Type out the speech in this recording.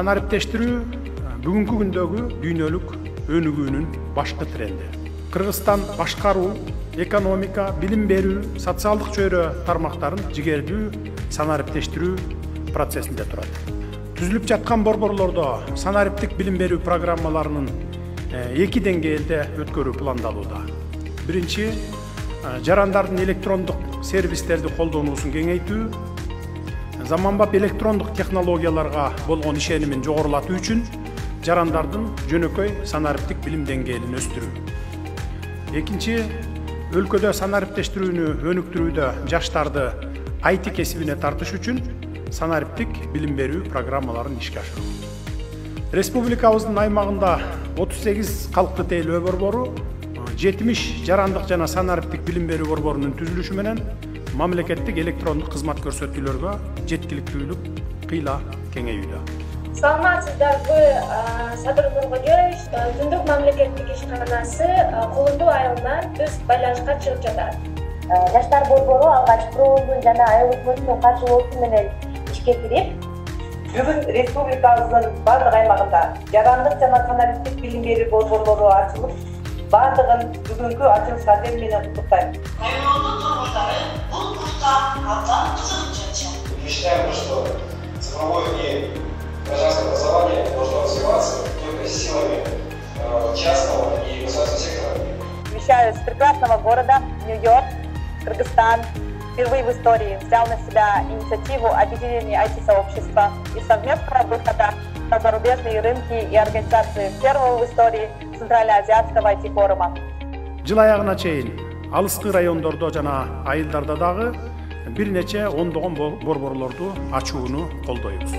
Санариптештирүү бүгүнкү күндөгү дүйнөлүк өнүгүүнүн башкы тренди. Кыргызстан башкаруу, экономика, билим берүү, социалдык чөйрө тармактарын жигердүү санариптештирүү процессинде турат. Түзүлүп жаткан борборлордо санариптик билим берүү программаларынын 2 деңгээлде өткөрүү пландалууда. Биринчи, жарандардын электрондук сервистерди колдонуусун кеңейтүү, заманбап электрондук технологияларга болгон ишенимин жогорулатуу үчүн жарандардын жөнөкөй санариптик билим деңгээлин өстүрүү. Экинчи, өлкөдө санариптештирүүнү өнүктүрүүдө жаштарды IT кесибине тартыш үчүн санариптик билим берүү программаларын ишке ашыруу. Республикабыздын аймагында 38 калкты тейлөө борбору, 70 жарандык жана санариптик билим берүү борборунун түзүлүшү менен мамлекеттик электрондук кызмат көрсөтүүлөргө жеткиликтүүлүк кыйла кеңейүүдө. Саламатсыздарбы, Садыр Нургодеевич, Түндүк мамлекеттик ишканасы Кулунду айылынан түз байланышка чыгып жатат. Жаштар борбору алгач прообдун жана айылдын катышуусу менен ишке кирип, бүгүн республикабыздын бардык аймагында жарандык жана санариптик билим берүү борборлору ачылып, бардыгын бүгүнкү ачылыш атем менен куттуктайм. Райондун тургундары бул курска абдан кызыгып жатышат. Мы считаем, что цифровое и гражданское образование должно развиваться только силами частного и государственного сектора. Вещаю с прекрасного города Нью-Йорк, Кыргызстан. Впервые в истории взял на себя инициативу объединения IT-сообщества и совместного выхода на зарубежные рынки и организации первого в истории Центральноазиатского IT-форума. Жыл аягына чейин алыскы райондордо жана айылдарда дагы бир нече ондогон борборлорду ачууну колдойбуз.